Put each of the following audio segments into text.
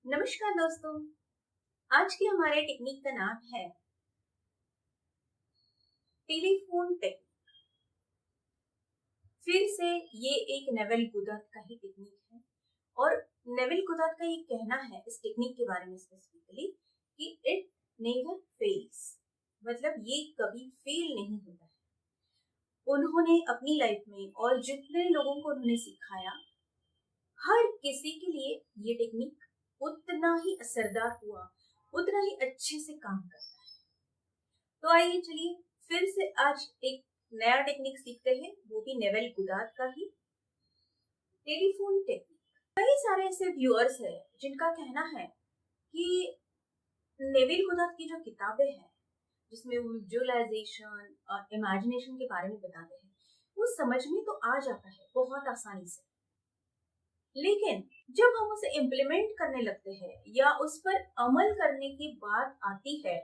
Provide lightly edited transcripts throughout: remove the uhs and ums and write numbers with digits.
नमस्कार दोस्तों। आज की हमारे टेक्निक का नाम है टेलीफोन टेक्निक। फिर से ये एक नेविल गोदार्ड का ही टेक्निक है और नेविल गोदार्ड का ये कहना है इस टेक्निक के बारे में स्पेसिफिकली कि इट नेवर फेल्स, मतलब ये कभी फेल नहीं होता है। उन्होंने अपनी लाइफ में और जितने लोगों को उन्होंने सिखाया, हर किसी के लिए ये टेक्निक उतना ही असरदार हुआ, उतना ही अच्छे से काम करता है। तो आइए चलिए फिर से आज एक नया टेक्निक सीखते हैं, वो भी नेविल गोदार्ड का ही टेलीफोन टेक्निक। कई सारे ऐसे व्यूअर्स हैं जिनका कहना है कि नेविल गोदार्ड की जो किताबें हैं जिसमें वो विजुअलाइजेशन और इमेजिनेशन के बारे में बताते हैं, वो समझ में तो आ जाता है बहुत आसानी से, लेकिन जब हम उसे इम्प्लीमेंट करने लगते हैं या उस पर अमल करने की बात आती है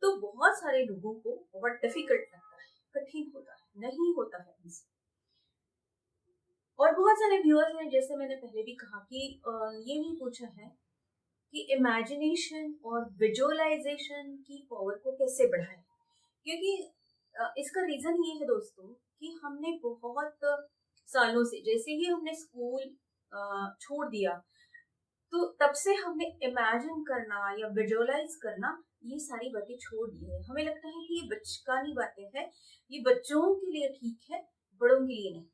तो बहुत सारे लोगों को बहुत डिफिकल्ट लगता है, कठिन होता है, नहीं होता है उनसे। और बहुत सारे व्यूअर्स ने, जैसे मैंने पहले भी कहा कि ये भी पूछा है कि इमेजिनेशन और विजुअलाइजेशन की पावर को कैसे बढ़ाएं, क्योंकि इसका रीजन ये है दोस्तों कि हमने बहुत सालों से, जैसे ही हमने स्कूल छोड़ दिया, तो तब से हमने इमेजिन करना या विजुअलाइज करना, ये सारी बातें छोड़ दी है। हमें लगता है कि ये बचकानी बातें हैं, ये बच्चों के लिए ठीक है, बड़ों के लिए नहीं।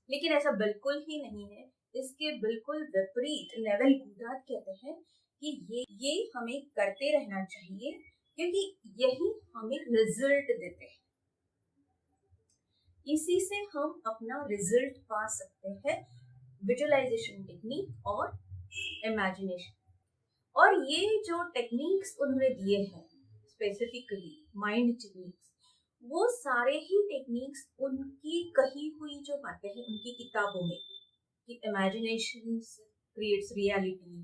लेकिन ऐसा बिल्कुल ही नहीं है। इसके बिल्कुल विपरीत नेविल गोदार्ड कहते हैं कि ये हमें करते रहना चाहिए, क्योंकि यही हमें रिजल्ट देते हैं। इसी से हम अपना रिजल्ट पा सकते हैं, विजुअलाइजेशन टेक्निक और इमेजिनेशन। और ये जो टेक्निक्स उन्होंने दिए हैं, स्पेसिफिकली माइंड टेक्निक्स, वो सारे ही टेक्निक्स उनकी कही हुई जो बातें हैं उनकी किताबों में, कि इमेजिनेशन क्रिएट्स रियलिटी,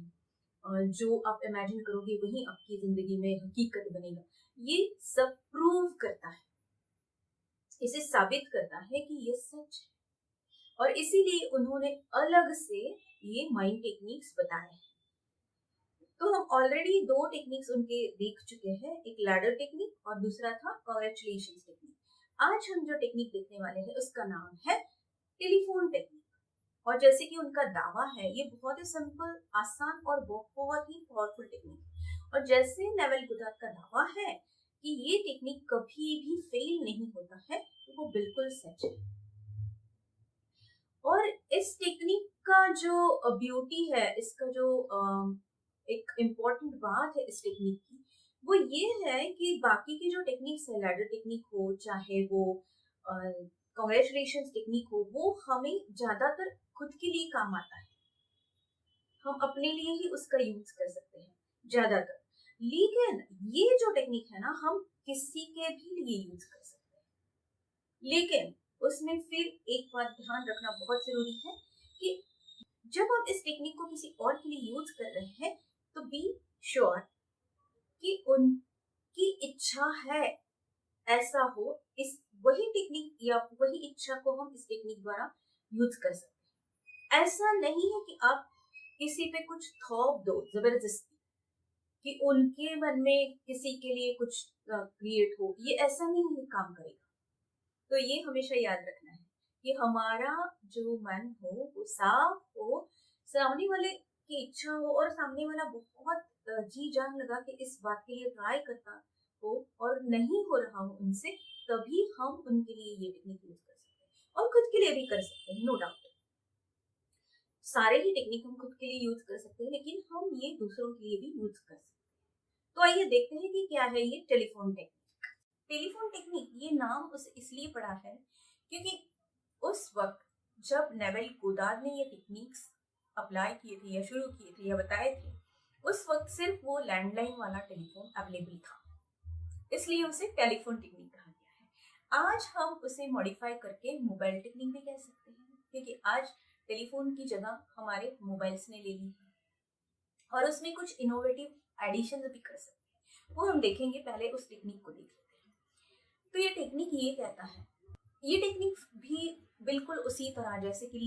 जो आप इमेजिन करोगे वही आपकी जिंदगी में हकीकत बनेगा, ये सब प्रूव करता है, इसे साबित करता है कि ये सच है। और इसीलिए उन्होंने अलग से ये माइंड टेक्निक्स बताए हैं। तो हम ऑलरेडी दो टेक्निक्स उनके देख चुके हैं, एक लैडर टेक्निक और दूसरा था कांग्रेचुलेशंस टेक्निक। आज हम जो टेक्निक देखने वाले हैं उसका नाम है टेलीफोन टेक्निक। और जैसे कि उनका दावा है, ये बहुत ही सिंपल, आसान और बहुत ही पावरफुल टेक्निक है। और जैसे नेविल गोदार्ड का दावा है कि ये टेक्निक कभी भी फेल नहीं होता है, तो वो बिल्कुल सच है। और इस टेक्निक का जो ब्यूटी है, इसका जो एक इम्पोर्टेंट बात है इस टेक्निक की, वो ये है कि बाकी की जो टेक्निक्स है, लैडर टेक्निक हो चाहे वो कांग्रेचुलेशंस टेक्निक हो, वो हमें ज्यादातर खुद के लिए काम आता है, हम अपने लिए ही उसका यूज कर सकते हैं ज्यादातर। लेकिन ये जो टेक्निक है ना, हम किसी के भी लिए यूज कर सकते हैं। लेकिन उसमें फिर एक बात ध्यान रखना बहुत जरूरी है कि जब आप इस टेक्निक को किसी और के लिए यूज कर रहे हैं, तो बी श्योर कि उनकी इच्छा है ऐसा हो, इस वही टेक्निक या वही इच्छा को हम इस टेक्निक द्वारा यूज कर सकते हैं। ऐसा नहीं है कि आप किसी पे कुछ थोप दो जबरदस्ती, कि उनके मन में किसी के लिए कुछ क्रिएट हो, ये ऐसा नहीं काम करेगा। तो ये हमेशा याद रखना है कि हमारा जो मन हो वो साफ हो, सामने वाले की इच्छा हो और सामने वाला बहुत जी जान लगा के इस बात के लिए ट्राई करता हो और नहीं हो रहा हो उनसे, तभी हम उनके लिए ये टेक्निक यूज कर सकते हैं। और खुद के लिए भी कर सकते हैं, नो डाउट। सारे ही टेक्निक हम खुद के लिए यूज कर सकते हैं, लेकिन हम ये दूसरों के लिए भी यूज कर सकते हैं। तो आइए देखते हैं कि क्या है ये टेलीफोन टेक्निक। टेलीफोन टेक्निक ये नाम उसे इसलिए पड़ा है क्योंकि उस वक्त जब नेविल गोदार्ड ने ये टेक्निक्स अप्लाई किए थे या शुरू किए थे या बताए थे, उस वक्त सिर्फ वो लैंडलाइन वाला टेलीफोन अवेलेबल था, इसलिए उसे टेलीफोन टेक्निक कहा गया है। आज हम उसे मॉडिफाई करके मोबाइल टेक्निक भी कह सकते हैं, क्योंकि आज टेलीफोन की जगह हमारे मोबाइल्स ने ले ली है और उसमें कुछ इनोवेटिव एडिशन भी कर सकते हैं, वो हम देखेंगे। पहले उस टेक्निक को देख लेते हैं। तो ये टेक्निक ये कहता है, ये टेक्निक भी बिल्कुल उसी तरह जैसे कि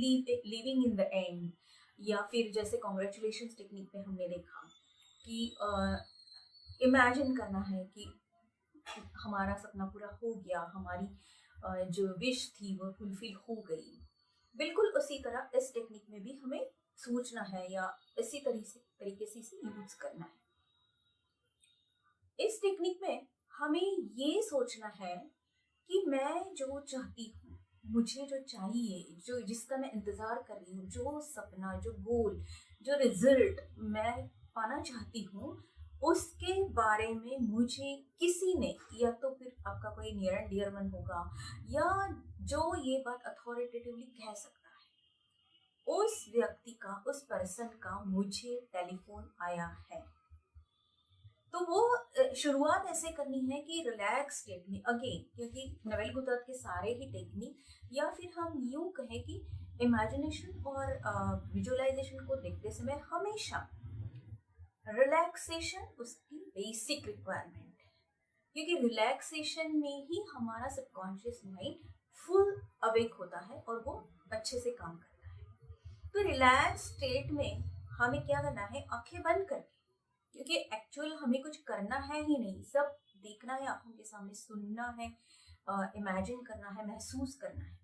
लिविंग इन द एंड, या फिर जैसे कॉन्ग्रेचुलेशंस टेक्निक पे हमने देखा कि इमेजिन करना है कि हमारा सपना पूरा हो गया, हमारी जो विश थी वो फुलफिल हो गई। बिल्कुल उसी तरह इस टेक्निक में भी हमें सोचना है या इसी तरीके से इसे यूज करना है। इस टेक्निक में हमें ये सोचना है कि मैं जो चाहती हूँ, मुझे जो चाहिए, जो जिसका मैं इंतजार कर रही हूँ, जो सपना, जो गोल, जो रिजल्ट मैं पाना चाहती हूँ, उसके बारे में मुझे किसी ने, या तो फिर आपका कोई नियर एंड डियर वन होगा, या जो ये बात अथॉरिटेटिवली कह सकता है, उस व्यक्ति का, उस पर्सन का मुझे टेलीफोन आया है। तो वो शुरुआत ऐसे करनी है कि रिलैक्स स्टेट में, अगेन क्योंकि नवेल गुजरात के सारे ही टेक्निक, या फिर हम यूं कहें कि इमेजिनेशन और विजुअलाइजेशन को देखते समय हमेशा रिलैक्सेशन उसकी बेसिक रिक्वायरमेंट है, क्योंकि रिलैक्सेशन में ही हमारा सबकॉन्शियस माइंड फुल अवेक होता है और वो अच्छे से काम करता है। तो रिलैक्स स्टेट में हमें क्या करना है, आंखें बंद करके, क्योंकि एक्चुअल हमें कुछ करना है ही नहीं, सब देखना है, आंखों के सामने सुनना है, इमेजिन करना है, महसूस करना है।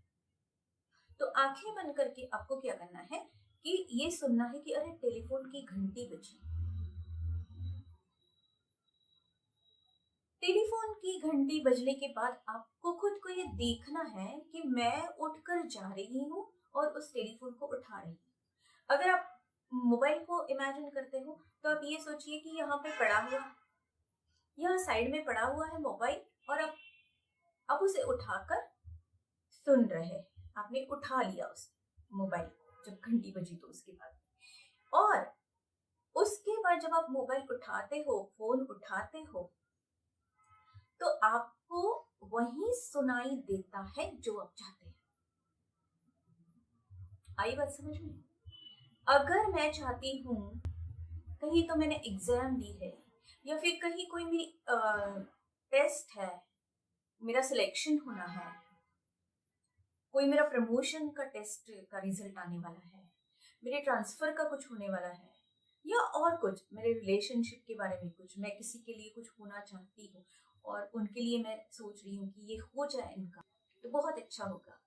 तो आंखें बंद करके आपको क्या करना है कि ये सुनना है कि अरे टेलीफोन की घंटी बजी। टेलीफोन की घंटी बजने के बाद आपको खुद को ये देखना है कि मैं उठकर जा रही हूँ और उस टेलीफोन को उठा रही हूँ। अगर आप मोबाइल को इमेजिन करते हो तो आप ये सोचिए कि यहाँ पे पड़ा हुआ, यहाँ साइड में पड़ा हुआ है मोबाइल, और अब उसे उठाकर सुन रहे हैं। आपने उठा लिया उस मोबाइल को जब घंटी बजी, तो उसके बाद, और उसके बाद जब आप मोबाइल उठाते हो, फोन उठाते हो, तो आपको वही सुनाई देता है जो आप चाहते हैं। आई बात समझ में? अगर मैं चाहती हूँ, कहीं तो मैंने एग्जाम दी है, या फिर कहीं कोई मेरी टेस्ट है, मेरा सिलेक्शन होना है, कोई मेरा प्रमोशन का टेस्ट का रिजल्ट आने वाला है, मेरे ट्रांसफर का कुछ होने वाला है, या और कुछ मेरे रिलेशनशिप के बारे में, कुछ मैं किसी के लिए कुछ होना चाहती हूँ और उनके लिए मैं सोच रही हूँ कि ये हो जाए इनका तो बहुत अच्छा होगा।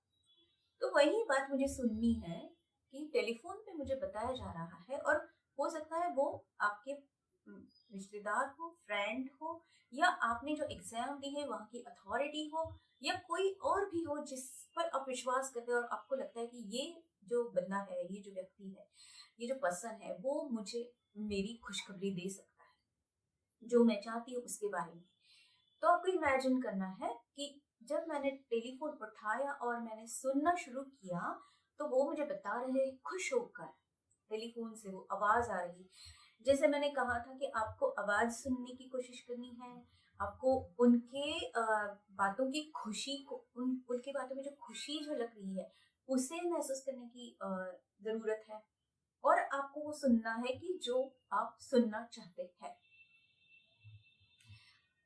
तो वही बात मुझे सुननी है कि टेलीफोन पे मुझे बताया जा रहा है, और हो सकता है वो आपके रिश्तेदार हो, फ्रेंड हो, या आपने जो एग्जाम दी है वहाँ की अथॉरिटी हो, या कोई और भी हो जिस पर आप विश्वास करते हो और आपको लगता है कि ये जो बंदा है, ये जो व्यक्ति है, ये जो पर्सन है, वो मुझे मेरी खुशखबरी दे सकता है जो मैं चाहती हूँ उसके बारे में। तो आपको इमेजिन करना है कि जब मैंने टेलीफोन उठाया और मैंने सुनना शुरू किया, तो वो मुझे बता रहे खुश होकर, टेलीफोन से वो आवाज आ रही। जैसे मैंने कहा था कि आपको आवाज सुनने की कोशिश करनी है, आपको उनके बातों की खुशी को, उनके बातों में जो खुशी झलक रही है उसे महसूस करने की जरूरत है, और आपको वो सुनना है कि जो आप सुनना चाहते हैं।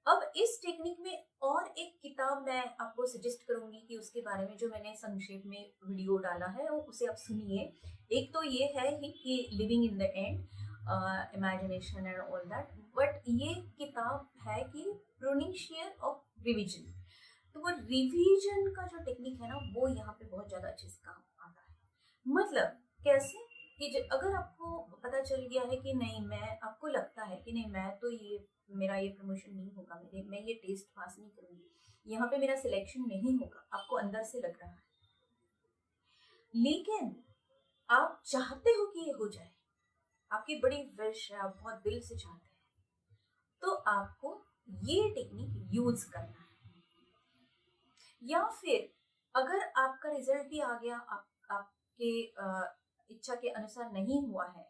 अब इस टेक्निक में और एक किताब मैं आपको सजेस्ट करूंगी कि उसके बारे में जो मैंने संक्षेप में वीडियो डाला है वो उसे आप सुनिए। एक तो ये है ही कि living in the end, imagination and all that, but ये किताब है कि प्रोनिशियर ऑफ रिवीजन। तो वो रिवीजन का जो टेक्निक है ना, वो यहाँ पे बहुत ज्यादा अच्छे से काम आता है। मतलब कैसे कि अगर आपको पता चल गया है कि नहीं, मैं, आपको लगता है कि नहीं, मैं तो ये, मेरा ये प्रमोशन नहीं होगा, मैं ये टेस्ट पास नहीं करूंगी, यहाँ पे मेरा सिलेक्शन नहीं होगा, आपको अंदर से लग रहा है, लेकिन आप चाहते हो कि ये हो जाए, आपकी बड़ी विश है, आप बहुत दिल से चाहते हैं, तो आपको ये टेक्निक यूज करना है। या फिर अगर आपका रिजल्ट भी आ गया, आपके इच्छा के अनुसार नहीं हुआ है,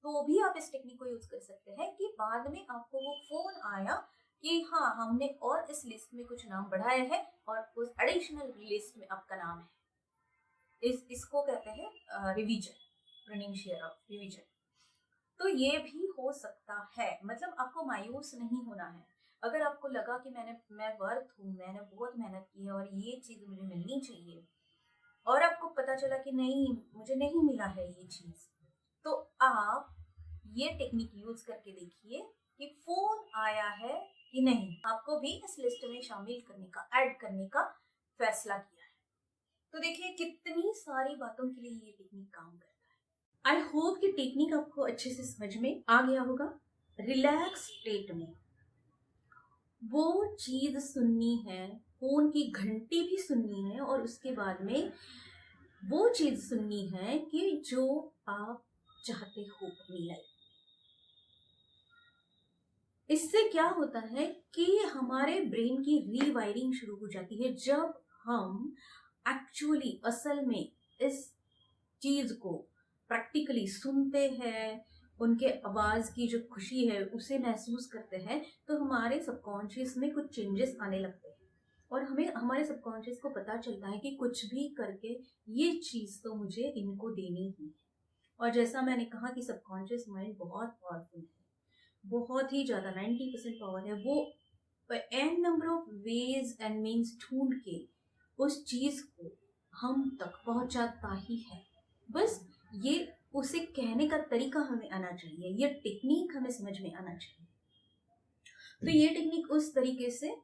तो भी आप इस टेक्निक को यूज कर सकते हैं कि बाद में आपको वो फोन आया कि हाँ, हमने और इस लिस्ट में कुछ नाम बढ़ाए हैं और उस एडिशनल लिस्ट में आपका नाम है। इसको कहते हैं revision, running share of revision. तो ये भी हो सकता है। मतलब आपको मायूस नहीं होना है। अगर आपको लगा कि मैं वर्थ हूँ, मैंने बहुत मेहनत की है और ये चीज मुझे मिलनी चाहिए, और आपको पता चला कि नहीं, मुझे नहीं मिला है ये चीज, तो आप ये टेक्निक यूज करके देखिए कि फोन आया है कि नहीं। आपको भी इस लिस्ट में शामिल करने का, ऐड करने का फैसला किया है। तो देखिए कितनी सारी बातों के लिए ये टेक्निक काम करता है। आई होप कि टेक्निक आपको अच्छे से समझ में आ गया होगा। रिलैक्स स्टेट में वो चीज सुननी है, फोन की घंटी भी सुननी है, और उसके बाद में वो चीज सुननी है कि जो आप चाहते हो अपनी लाइफ। इससे क्या होता है कि हमारे ब्रेन की रीवायरिंग शुरू हो जाती है। जब हम एक्चुअली असल में इस चीज को प्रैक्टिकली सुनते हैं, उनके आवाज की जो खुशी है उसे महसूस करते हैं, तो हमारे सबकॉन्शियस में कुछ चेंजेस आने लगते हैं, और हमें हमारे सबकॉन्शियस को पता चलता है कि कुछ भी करके ये चीज तो मुझे इनको देनी ही है। और जैसा मैंने कहा कि सबकॉन्शियस माइंड बहुत पावरफुल है, बहुत ही ज्यादा, 90% पावर है। वो n number of ways and means ढूंढ के उस चीज को हम तक पहुंचाता ही है। बस ये उसे कहने का तरीका हमें आना चाहिए, ये टेक्निक हमें समझ में आना चाहिए। तो ये टेक्निक उस तरीके से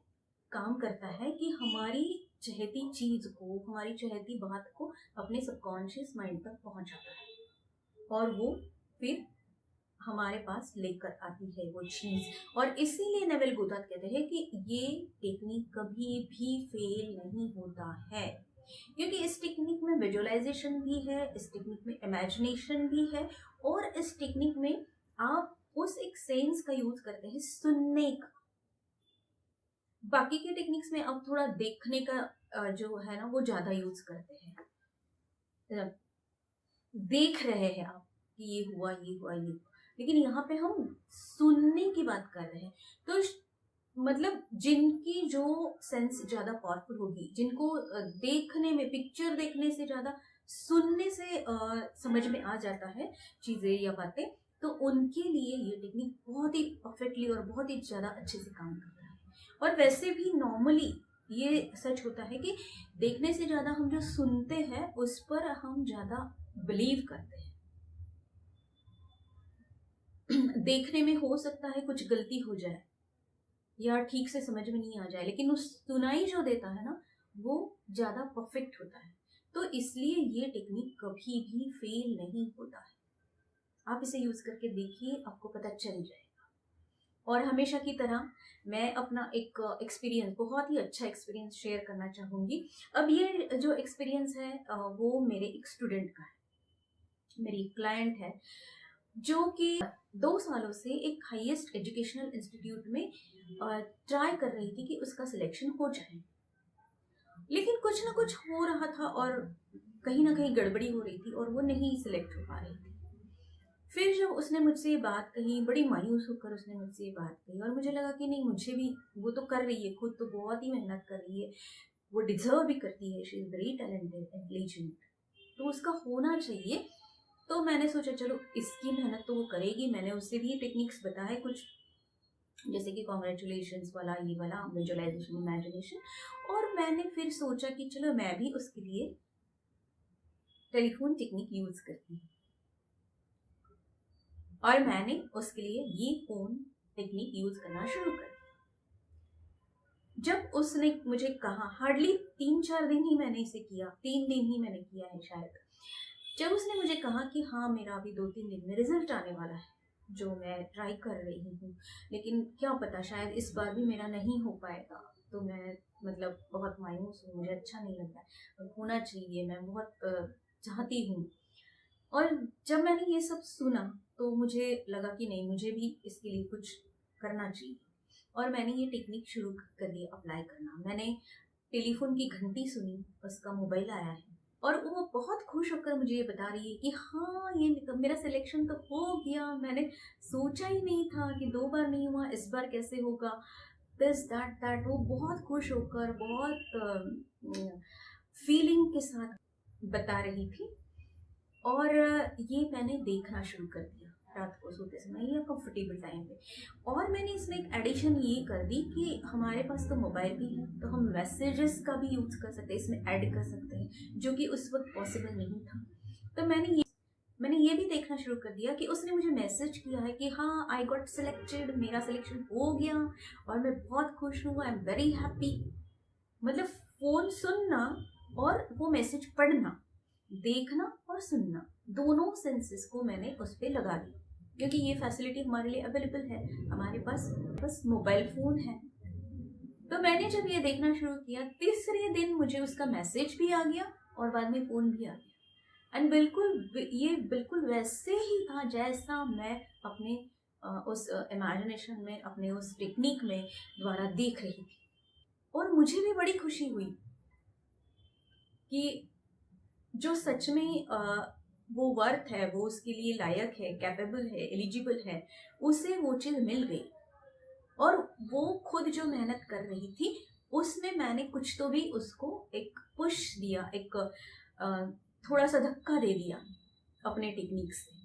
काम करता है कि हमारी चहेती चीज को, हमारी चहेती बात को अपने सबकॉन्शियस माइंड तक पहुंचाता है, और वो फिर हमारे पास लेकर आती है वो चीज। और इसीलिए नेविल गोदार्ड कहते हैं कि ये टेक्निक कभी भी फेल नहीं होता है, क्योंकि इस टेक्निक में विजुअलाइजेशन भी है, इस टेक्निक में इमेजिनेशन भी है, और इस टेक्निक में आप उस एक सेंस का यूज करते हैं, सुनने का। बाकी के टेक्निक्स में आप थोड़ा देखने का जो है ना वो ज्यादा यूज करते हैं, देख रहे हैं आप कि ये हुआ ये हुआ ये हुआ। लेकिन यहाँ पे हम सुनने की बात कर रहे हैं। तो मतलब जिनकी जो सेंस ज्यादा पावरफुल होगी, जिनको देखने में, पिक्चर देखने से ज्यादा सुनने से समझ में आ जाता है चीजें या बातें, तो उनके लिए ये टेक्निक बहुत ही परफेक्टली और बहुत ही ज्यादा अच्छे से काम करता है। और वैसे भी नॉर्मली ये सच होता है कि देखने से ज्यादा हम जो सुनते हैं उस पर हम ज्यादा बिलीव करते हैं। देखने में हो सकता है कुछ गलती हो जाए या ठीक से समझ में नहीं आ जाए, लेकिन उस सुनाई जो देता है ना वो ज्यादा परफेक्ट होता है। तो इसलिए ये टेक्निक कभी भी फेल नहीं होता है। आप इसे यूज करके देखिए, आपको पता चल जाएगा। और हमेशा की तरह मैं अपना एक एक्सपीरियंस, बहुत ही अच्छा एक्सपीरियंस शेयर करना चाहूंगी। अब ये जो एक्सपीरियंस है वो मेरे एक स्टूडेंट का है, मेरी क्लाइंट है, जो कि 2 सालों से एक हाईएस्ट एजुकेशनल इंस्टीट्यूट में ट्राई कर रही थी कि उसका सिलेक्शन हो जाए, लेकिन कुछ ना कुछ हो रहा था और कहीं ना कहीं गड़बड़ी हो रही थी और वो नहीं सिलेक्ट हो पा रही थी। फिर जब उसने मुझसे ये बात कही, बड़ी मायूस होकर उसने मुझसे ये बात कही, और मुझे लगा कि नहीं, मुझे भी, वो तो कर रही है, खुद तो बहुत ही मेहनत कर रही है, वो डिजर्व भी करती है, she is very talented, intelligent, तो उसका होना चाहिए। तो मैंने सोचा चलो इसकी मेहनत तो वो करेगी। मैंने उससे भी टेक्निक्स बताए कुछ, जैसे कि कॉन्ग्रेचुलेशंस वाला, ये वाला विजुअलाइजेशन, इमेजिनेशन। और मैंने फिर सोचा कि चलो मैं भी उसके लिए टेलीफोन टेक्निक यूज करती हूँ, और मैंने उसके लिए ये फोन टेक्निक यूज करना शुरू कर दिया। जब उसने मुझे कहा, हार्डली 3-4 दिन ही मैंने इसे किया, 3 दिन ही मैंने किया है शायद। जब उसने मुझे कहा कि हाँ मेरा अभी 2-3 दिन में रिजल्ट आने वाला है, जो मैं ट्राई कर रही हूँ, लेकिन क्या पता शायद इस बार भी मेरा नहीं हो पाएगा, तो मैं मतलब बहुत मायूस हूँ, मुझे अच्छा नहीं लग रहा है, होना चाहिए, मैं बहुत चाहती हूँ। और जब मैंने ये सब सुना तो मुझे लगा कि नहीं, मुझे भी इसके लिए कुछ करना चाहिए, और मैंने ये टेक्निक शुरू कर दी अप्लाई करना। मैंने टेलीफोन की घंटी सुनी, उसका मोबाइल आया है, और वो बहुत खुश होकर मुझे ये बता रही है कि हाँ ये मेरा सिलेक्शन तो हो गया, मैंने सोचा ही नहीं था कि 2 बार नहीं हुआ, इस बार कैसे होगा, दिस दैट दैट। वो बहुत खुश होकर, बहुत फीलिंग के साथ बता रही थी। और ये मैंने देखना शुरू कर दिया रात को सोते समय या कंफर्टेबल टाइम पे। और मैंने इसमें एक एडिशन ये कर दी कि हमारे पास तो मोबाइल भी है, तो हम मैसेजेस का भी यूज कर सकते हैं, इसमें ऐड कर सकते हैं, जो कि उस वक्त पॉसिबल नहीं था। तो मैंने ये भी देखना शुरू कर दिया कि उसने मुझे मैसेज किया है कि हाँ आई गॉट सिलेक्टेड, मेरा सिलेक्शन हो गया और मैं बहुत खुश हूँ, आई एम वेरी हैप्पी। मतलब फोन सुनना और वो मैसेज पढ़ना, देखना और सुनना, दोनों सेंसेस को मैंने उस पर लगा दिया, क्योंकि ये फैसिलिटी हमारे लिए अवेलेबल है, हमारे पास बस मोबाइल फोन है। तो मैंने जब ये देखना शुरू किया, तीसरे दिन मुझे उसका मैसेज भी आ गया और बाद में फोन भी आ गया। एंड ये बिल्कुल वैसे ही था जैसा मैं अपने उस इमेजिनेशन में, अपने उस टेक्निक में द्वारा देख रही थी। और मुझे भी बड़ी खुशी हुई कि जो सच में वो वर्थ है, वो उसके लिए लायक है, कैपेबल है, एलिजिबल है, उसे वो चीज़ मिल गई। और वो खुद जो मेहनत कर रही थी उसमें मैंने कुछ तो भी उसको एक पुश दिया, एक थोड़ा सा धक्का दे दिया अपने टेक्निक से।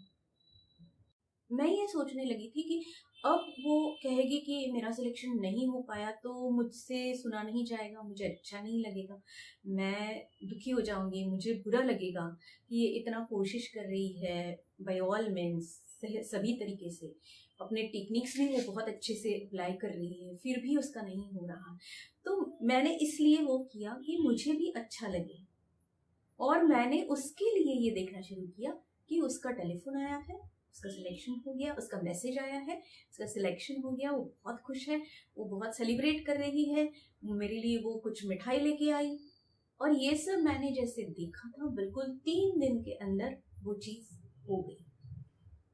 मैं ये सोचने लगी थी कि अब वो कहेगी कि मेरा सिलेक्शन नहीं हो पाया तो मुझसे सुना नहीं जाएगा, मुझे अच्छा नहीं लगेगा, मैं दुखी हो जाऊंगी, मुझे बुरा लगेगा कि ये इतना कोशिश कर रही है बाय ऑल मीन्स, सभी तरीके से अपने टेक्निक्स भी वो बहुत अच्छे से अप्लाई कर रही है, फिर भी उसका नहीं हो रहा। तो मैंने इसलिए वो किया कि मुझे भी अच्छा लगे, और मैंने उसके लिए ये देखना शुरू किया कि उसका टेलीफोन आया है, उसका सिलेक्शन हो गया, उसका मैसेज आया है, उसका सिलेक्शन हो गया, वो बहुत खुश है, वो बहुत सेलिब्रेट कर रही है, मेरे लिए वो कुछ मिठाई लेके आई। और ये सब मैंने जैसे देखा था, बिल्कुल 3 दिन के अंदर वो चीज हो गई।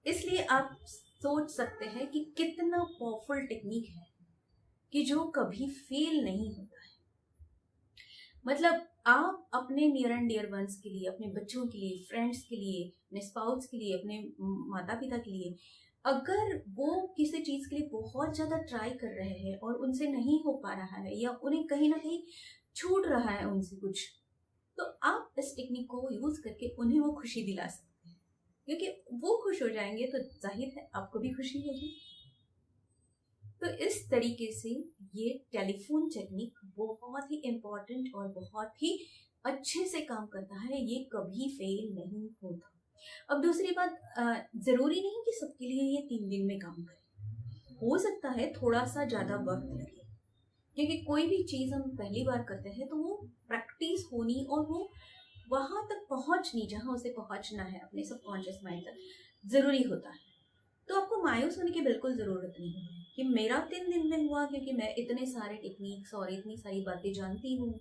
इसलिए आप सोच सकते हैं कि कितना पावरफुल टेक्निक है कि जो कभी फेल नहीं होता है। मतलब आप अपने नियर एंड डियर वंस के लिए, अपने बच्चों के लिए, फ्रेंड्स के लिए, अपने स्पाउस के लिए, अपने माता पिता के लिए, अगर वो किसी चीज के लिए बहुत ज्यादा ट्राई कर रहे हैं और उनसे नहीं हो पा रहा है या उन्हें कहीं ना कहीं छूट रहा है उनसे कुछ, तो आप इस टेक्निक को यूज करके उन्हें वो खुशी दिला सकते हैं, क्योंकि वो खुश हो जाएंगे तो जाहिर है आपको भी खुशी होगी। तो इस तरीके से ये टेलीफोन टेक्निक बहुत ही इम्पोर्टेंट और बहुत ही अच्छे से काम करता है, ये कभी फेल नहीं होता। अब दूसरी बात, जरूरी नहीं कि सबके लिए ये 3 दिन में काम करे, हो सकता है थोड़ा सा ज्यादा वक्त लगे, क्योंकि कोई भी चीज हम पहली बार करते हैं तो वो प्रैक्टिस होनी और वो वहां तक पहुंचनी जहां उसे पहुंचना है अपने सबकॉन्शियस माइंड तक जरूरी होता है। तो आपको मायूस होने की बिल्कुल जरूरत नहीं है कि मेरा 3 दिन में हुआ क्योंकि मैं इतने सारे टेक्निक्स और इतनी सारी बातें जानती हूँ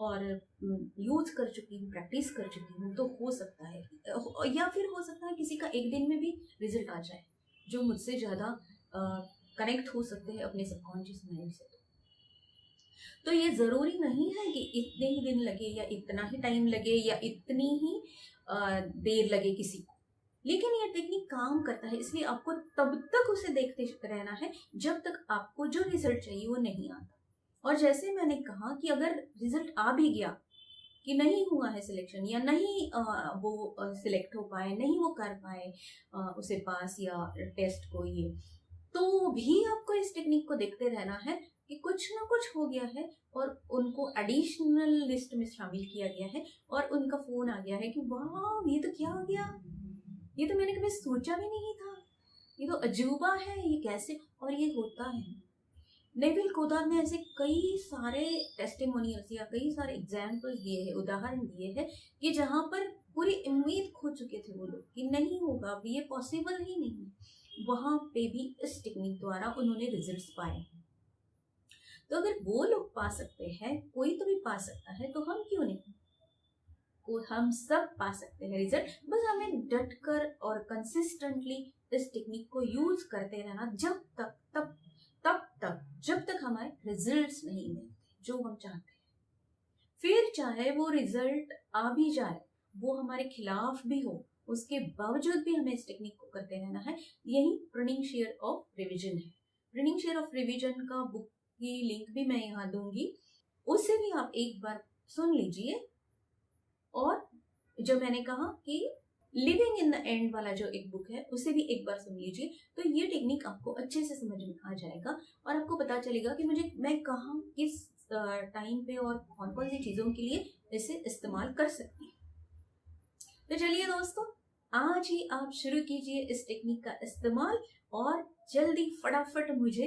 और यूज कर चुकी हूँ, प्रैक्टिस कर चुकी हूँ, तो हो सकता है, या फिर हो सकता है किसी का एक दिन में भी रिजल्ट आ जाए जो मुझसे ज्यादा कनेक्ट हो सकते हैं अपने सबकॉन्शियस माइंड से। तो ये जरूरी नहीं है कि इतने ही दिन लगे या इतना ही टाइम लगे या इतनी ही देर लगे किसी को, लेकिन ये टेक्निक काम करता है। इसलिए आपको तब तक उसे देखते रहना है जब तक आपको जो रिजल्ट चाहिए वो नहीं आता। और जैसे मैंने कहा कि अगर रिजल्ट आ भी गया कि नहीं हुआ है सिलेक्शन या नहीं वो सिलेक्ट हो पाए, नहीं वो कर पाए उसे पास या टेस्ट को, ये तो भी आपको इस टेक्निक को देखते रहना है कि कुछ ना कुछ हो गया है और उनको एडिशनल लिस्ट में शामिल किया गया है और उनका फोन आ गया है कि वाह ये तो क्या हो गया, ये तो मैंने कभी सोचा भी नहीं था, ये तो अजूबा है, ये कैसे, और ये होता है। नेविल गोदार ने ऐसे कई सारे टेस्टिमोनियल्स या कई सारे एग्जाम्पल्स दिए हैं, उदाहरण दिए हैं कि जहां पर पूरी उम्मीद खो चुके थे वो लोग कि नहीं होगा, अब ये पॉसिबल ही नहीं, वहां पे भी इस टेक्निक द्वारा उन्होंने रिजल्ट्स पाए हैं। तो अगर वो लोग पा सकते हैं, कोई तो भी पा सकता है, तो हम क्यों नहीं, को हम सब पा सकते हैं रिजल्ट। बस हमें डट कर और कंसिस्टेंटली इस टेक्निक को यूज करते रहना तब तक जब तक हमारे रिजल्ट्स नहीं मिलते जो हम चाहते हैं। फिर चाहे वो रिजल्ट आ भी जाए, वो हमारे खिलाफ भी हो, उसके बावजूद भी हमें इस टेक्निक को करते रहना है। यही प्रिंटिंग शेयर ऑफ रिविजन है। प्रिंटिंग शेयर ऑफ रिविजन का बुक की लिंक भी मैं यहाँ दूंगी, उसे भी आप एक बार सुन लीजिए। और जो मैंने कहा कि लिविंग इन द एंड वाला जो एक बुक है उसे भी एक बार सुन लीजिए, तो ये टेक्निक आपको अच्छे से समझ में आ जाएगा और आपको पता चलेगा कि मैं कहाँ किस टाइम पे और कौन कौन सी चीजों के लिए इसे इस्तेमाल कर सकती हूँ। तो चलिए दोस्तों, आज ही आप शुरू कीजिए इस टेक्निक का इस्तेमाल और जल्दी फटाफट मुझे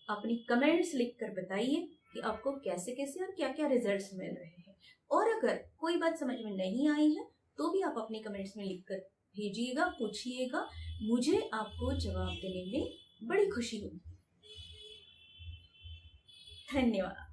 अपनी कमेंट्स लिखकर बताइए कि आपको कैसे कैसे और क्या क्या रिजल्ट्स मिल रहे हैं। और अगर कोई बात समझ में नहीं आई है तो भी आप अपने कमेंट्स में लिखकर भेजिएगा, पूछिएगा, मुझे आपको जवाब देने में बड़ी खुशी होगी। धन्यवाद।